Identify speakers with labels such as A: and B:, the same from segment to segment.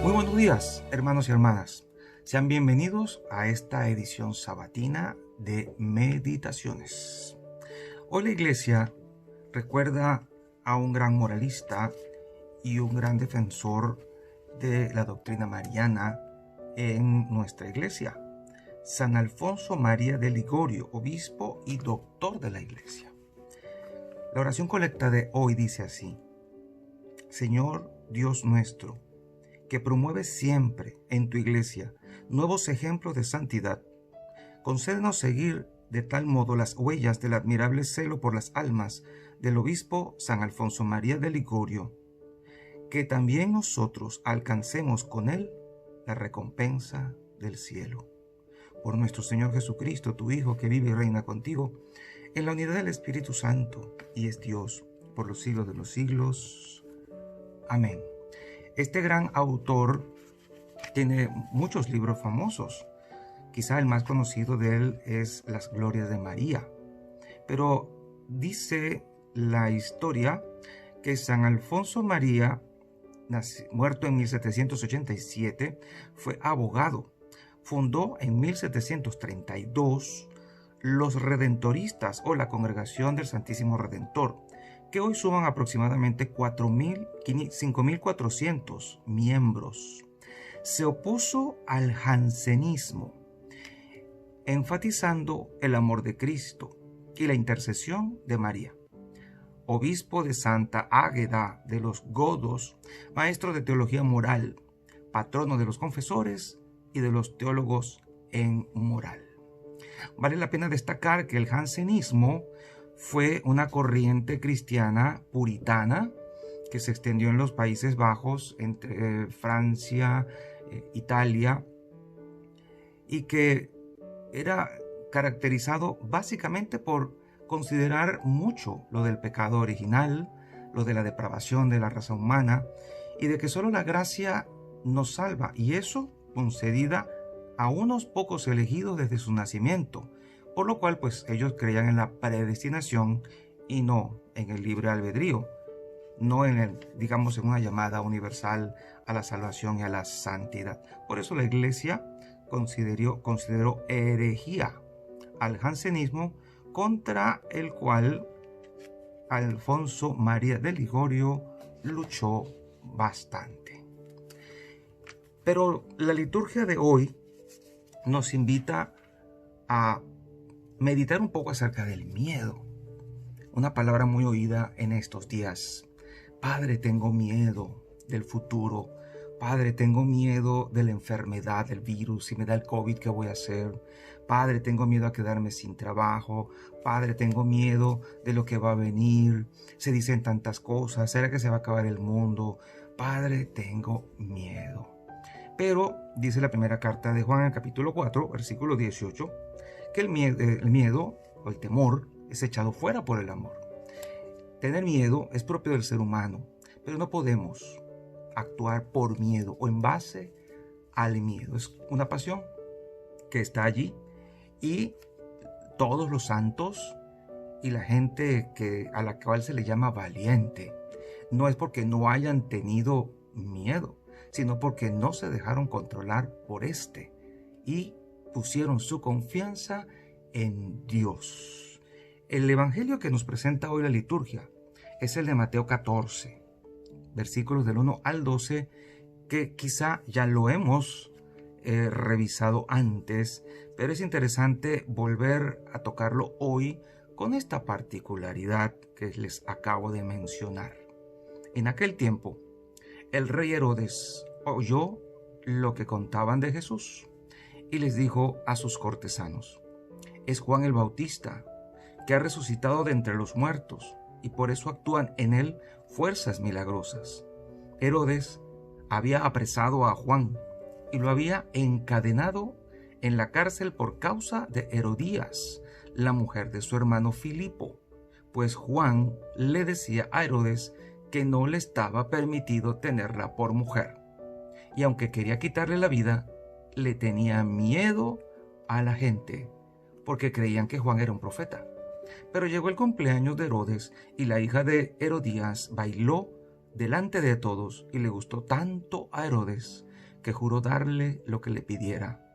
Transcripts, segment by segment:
A: Muy buenos días, hermanos y hermanas. Sean bienvenidos a esta edición sabatina de Meditaciones. Hoy la Iglesia recuerda a un gran moralista y un gran defensor de la doctrina mariana en nuestra Iglesia, San Alfonso María de Ligorio, obispo y doctor de la Iglesia. La oración colecta de hoy dice así: Señor Dios nuestro, que promueves siempre en tu Iglesia nuevos ejemplos de santidad, concédenos seguir de tal modo las huellas del admirable celo por las almas del obispo San Alfonso María de Ligorio, que también nosotros alcancemos con él la recompensa del cielo. Por nuestro Señor Jesucristo, tu Hijo, que vive y reina contigo, en la unidad del Espíritu Santo, y es Dios por los siglos de los siglos. Amén. Este gran autor tiene muchos libros famosos. Quizá el más conocido de él es Las Glorias de María. Pero dice la historia que San Alfonso María, muerto en 1787, fue abogado. Fundó en 1732 los Redentoristas o la Congregación del Santísimo Redentor, que hoy suman aproximadamente 5.400 miembros. Se opuso al jansenismo, enfatizando el amor de Cristo y la intercesión de María. Obispo de Santa Águeda de los Godos, maestro de teología moral, patrono de los confesores y de los teólogos en moral. Vale la pena destacar que el jansenismo fue una corriente cristiana puritana que se extendió en los Países Bajos, entre Francia, Italia, y que era caracterizado básicamente por considerar mucho lo del pecado original, lo de la depravación de la raza humana, y de que solo la gracia nos salva, y eso concedida a unos pocos elegidos desde su nacimiento, por lo cual pues ellos creían en la predestinación y no en el libre albedrío, no en una llamada universal a la salvación y a la santidad. Por eso la Iglesia consideró herejía al jansenismo, contra el cual Alfonso María de Ligorio luchó bastante. Pero la liturgia de hoy nos invita a meditar un poco acerca del miedo, una palabra muy oída en estos días. Padre, tengo miedo del futuro. Padre, tengo miedo de la enfermedad, del virus. Si me da el COVID, ¿qué voy a hacer? Padre, tengo miedo a quedarme sin trabajo. Padre, tengo miedo de lo que va a venir. Se dicen tantas cosas. ¿Será que se va a acabar el mundo? Padre, tengo miedo. Pero dice la primera carta de Juan, en el capítulo 4, versículo 18, que el miedo o el temor es echado fuera por el amor. Tener miedo es propio del ser humano, pero no podemos actuar por miedo o en base al miedo. Es una pasión que está allí, y todos los santos y la gente a la cual se le llama valiente no es porque no hayan tenido miedo, sino porque no se dejaron controlar por este y pusieron su confianza en Dios. El evangelio que nos presenta hoy la liturgia es el de Mateo 14, versículos del 1 al 12, que quizá ya lo hemos revisado antes, pero es interesante volver a tocarlo hoy con esta particularidad que les acabo de mencionar. En aquel tiempo, el rey Herodes oyó lo que contaban de Jesús y les dijo a sus cortesanos: es Juan el Bautista, que ha resucitado de entre los muertos, y por eso actúan en él fuerzas milagrosas. Herodes había apresado a Juan y lo había encadenado en la cárcel por causa de Herodías, la mujer de su hermano Filipo, pues Juan le decía a Herodes que no le estaba permitido tenerla por mujer, y aunque quería quitarle la vida, le tenía miedo a la gente, porque creían que Juan era un profeta. Pero llegó el cumpleaños de Herodes y la hija de Herodías bailó delante de todos, y le gustó tanto a Herodes que juró darle lo que le pidiera.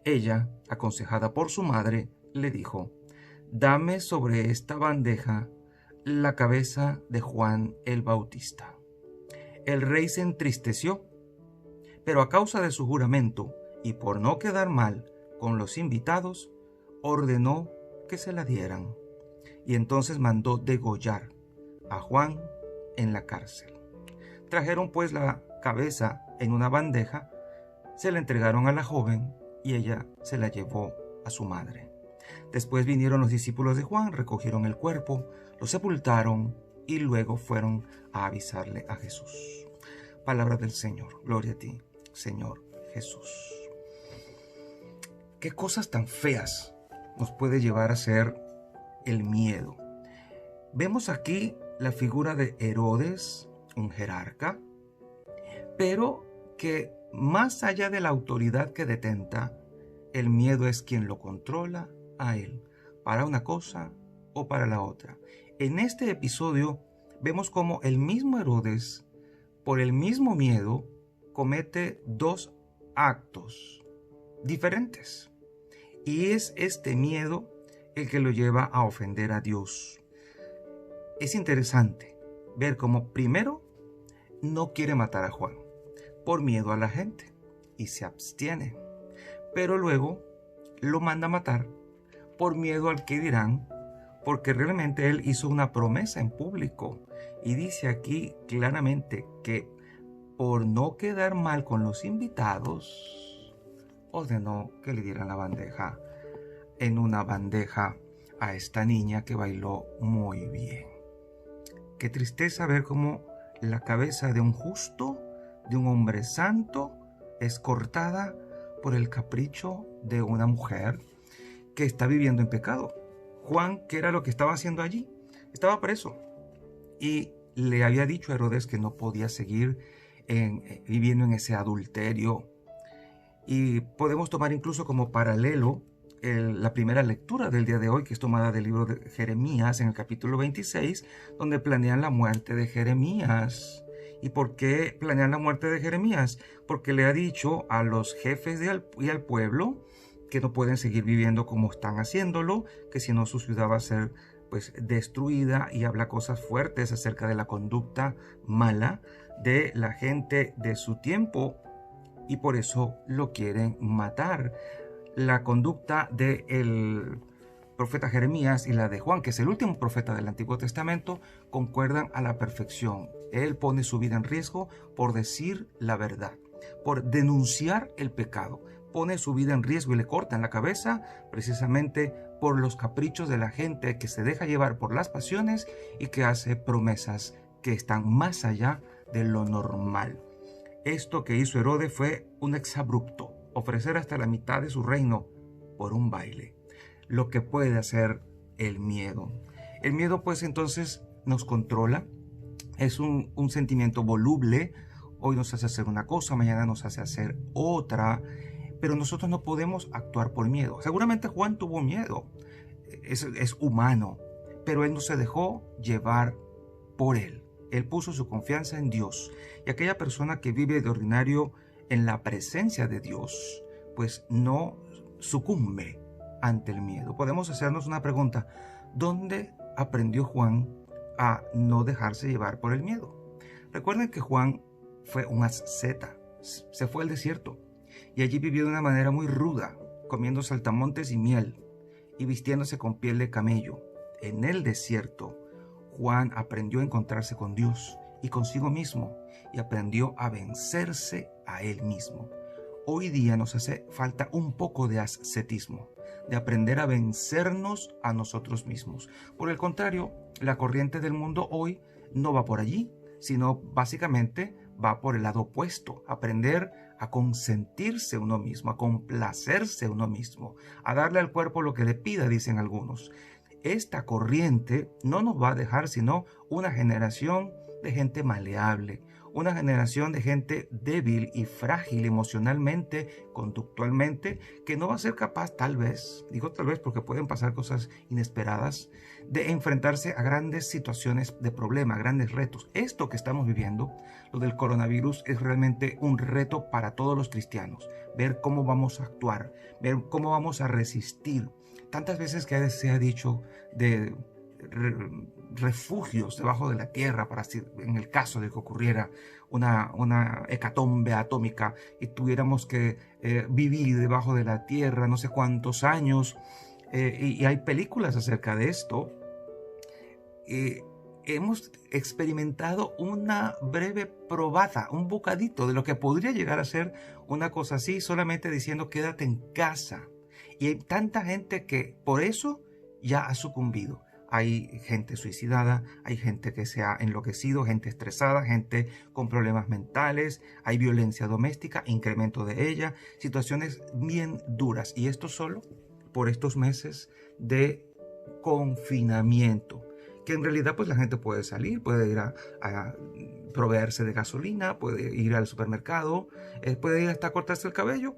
A: Ella, aconsejada por su madre, le dijo: «Dame sobre esta bandeja la cabeza de Juan el Bautista». El rey se entristeció, pero a causa de su juramento y por no quedar mal con los invitados, ordenó que se la dieran. Y entonces mandó degollar a Juan en la cárcel. Trajeron pues la cabeza en una bandeja, se la entregaron a la joven y ella se la llevó a su madre. Después vinieron los discípulos de Juan, recogieron el cuerpo, lo sepultaron y luego fueron a avisarle a Jesús. Palabra del Señor. Gloria a ti, Señor Jesús. ¿Qué cosas tan feas nos puede llevar a ser el miedo? Vemos aquí la figura de Herodes, un jerarca, pero que más allá de la autoridad que detenta, el miedo es quien lo controla a él, para una cosa o para la otra. En este episodio vemos cómo el mismo Herodes, por el mismo miedo, comete dos actos diferentes. Y es este miedo el que lo lleva a ofender a Dios. Es interesante ver cómo primero no quiere matar a Juan por miedo a la gente y se abstiene, pero luego lo manda a matar por miedo al que dirán, porque realmente él hizo una promesa en público y dice aquí claramente que por no quedar mal con los invitados ordenó que le dieran la bandeja, en una bandeja, a esta niña que bailó muy bien. Qué tristeza ver cómo la cabeza de un justo, de un hombre santo, es cortada por el capricho de una mujer que está viviendo en pecado. Juan, ¿qué era lo que estaba haciendo allí? Estaba preso y le había dicho a Herodes que no podía seguir viviendo en ese adulterio. Y podemos tomar incluso como paralelo la primera lectura del día de hoy, que es tomada del libro de Jeremías en el capítulo 26, donde planean la muerte de Jeremías. ¿Y por qué planean la muerte de Jeremías? Porque le ha dicho a los jefes y al pueblo que no pueden seguir viviendo como están haciéndolo, que si no su ciudad va a ser pues destruida, y habla cosas fuertes acerca de la conducta mala de la gente de su tiempo y por eso lo quieren matar. La conducta del profeta Jeremías y la de Juan, que es el último profeta del Antiguo Testamento, concuerdan a la perfección. Él pone su vida en riesgo por decir la verdad, por denunciar el pecado. Pone su vida en riesgo y le cortan la cabeza precisamente por los caprichos de la gente que se deja llevar por las pasiones y que hace promesas que están más allá de lo normal. Esto que hizo Herodes fue un exabrupto, ofrecer hasta la mitad de su reino por un baile. Lo que puede hacer el miedo. El miedo pues entonces nos controla, es un sentimiento voluble. Hoy nos hace hacer una cosa, mañana nos hace hacer otra, pero nosotros no podemos actuar por miedo. Seguramente Juan tuvo miedo, es humano, pero él no se dejó llevar por él. Él puso su confianza en Dios, y aquella persona que vive de ordinario en la presencia de Dios, pues no sucumbe ante el miedo. Podemos hacernos una pregunta: ¿dónde aprendió Juan a no dejarse llevar por el miedo? Recuerden que Juan fue un asceta, se fue al desierto y allí vivió de una manera muy ruda, comiendo saltamontes y miel y vistiéndose con piel de camello. En el desierto, Juan aprendió a encontrarse con Dios y consigo mismo, y aprendió a vencerse a él mismo. Hoy día nos hace falta un poco de ascetismo, de aprender a vencernos a nosotros mismos. Por el contrario, la corriente del mundo hoy no va por allí, sino básicamente va por el lado opuesto: aprender a consentirse uno mismo, a complacerse uno mismo, a darle al cuerpo lo que le pida, dicen algunos. Esta corriente no nos va a dejar sino una generación de gente maleable, una generación de gente débil y frágil emocionalmente, conductualmente, que no va a ser capaz, tal vez, digo tal vez porque pueden pasar cosas inesperadas, de enfrentarse a grandes situaciones de problema, grandes retos. Esto que estamos viviendo, lo del coronavirus, es realmente un reto para todos los cristianos. Ver cómo vamos a actuar, ver cómo vamos a resistir. Tantas veces que se ha dicho de refugios debajo de la tierra para en el caso de que ocurriera una hecatombe atómica y tuviéramos que vivir debajo de la tierra no sé cuántos años, y hay películas acerca de esto. Hemos experimentado una breve probada, un bocadito de lo que podría llegar a ser una cosa así, solamente diciendo quédate en casa. Y hay tanta gente que por eso ya ha sucumbido. Hay gente suicidada, hay gente que se ha enloquecido, gente estresada, gente con problemas mentales, hay violencia doméstica, incremento de ella, situaciones bien duras. Y esto solo por estos meses de confinamiento, que en realidad pues la gente puede salir, puede ir a proveerse de gasolina, puede ir al supermercado, puede ir hasta cortarse el cabello.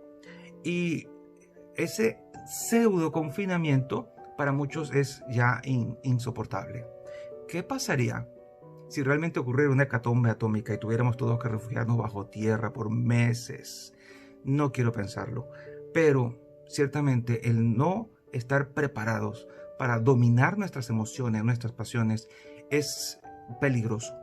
A: Y ese pseudo confinamiento para muchos es ya insoportable. ¿Qué pasaría si realmente ocurriera una hecatombe atómica y tuviéramos todos que refugiarnos bajo tierra por meses? No quiero pensarlo, pero ciertamente el no estar preparados para dominar nuestras emociones, nuestras pasiones, es peligroso.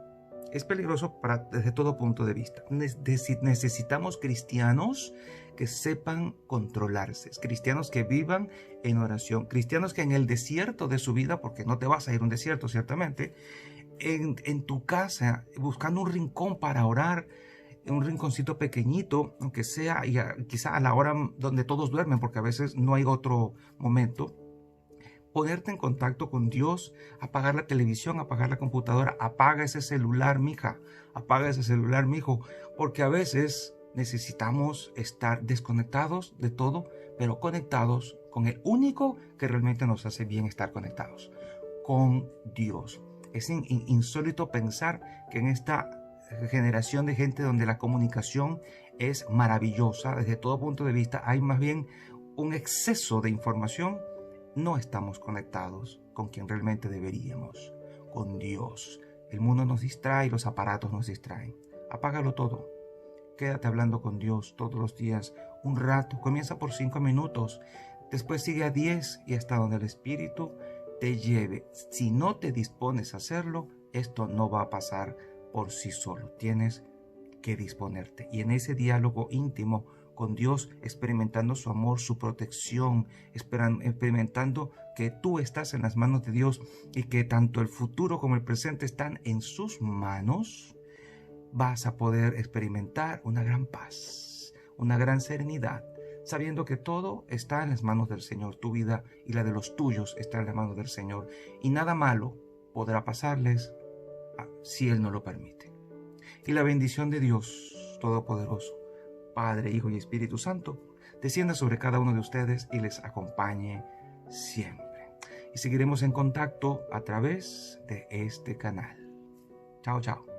A: Es peligroso desde todo punto de vista. Necesitamos cristianos que sepan controlarse, cristianos que vivan en oración, cristianos que en el desierto de su vida, porque no te vas a ir a un desierto ciertamente, en tu casa, buscando un rincón para orar, un rinconcito pequeñito, aunque sea quizá a la hora donde todos duermen, porque a veces no hay otro momento, ponerte en contacto con Dios, apagar la televisión, apagar la computadora, apaga ese celular, mija, apaga ese celular, mijo, porque a veces necesitamos estar desconectados de todo, pero conectados con el único que realmente nos hace bien estar conectados, con Dios. Es insólito pensar que en esta generación de gente donde la comunicación es maravillosa desde todo punto de vista, hay más bien un exceso de información. No estamos conectados con quien realmente deberíamos, con Dios. El mundo nos distrae, los aparatos nos distraen. Apágalo todo. Quédate hablando con Dios todos los días, un rato. Comienza por 5 minutos, después sigue a 10 y hasta donde el Espíritu te lleve. Si no te dispones a hacerlo, esto no va a pasar por sí solo. Tienes que disponerte. Y en ese diálogo íntimo con Dios, experimentando su amor, su protección, experimentando que tú estás en las manos de Dios y que tanto el futuro como el presente están en sus manos, vas a poder experimentar una gran paz, una gran serenidad, sabiendo que todo está en las manos del Señor. Tu vida y la de los tuyos está en las manos del Señor. Y nada malo podrá pasarles si Él no lo permite. Y la bendición de Dios Todopoderoso, Padre, Hijo y Espíritu Santo, descienda sobre cada uno de ustedes y les acompañe siempre. Y seguiremos en contacto a través de este canal. Chao, chao.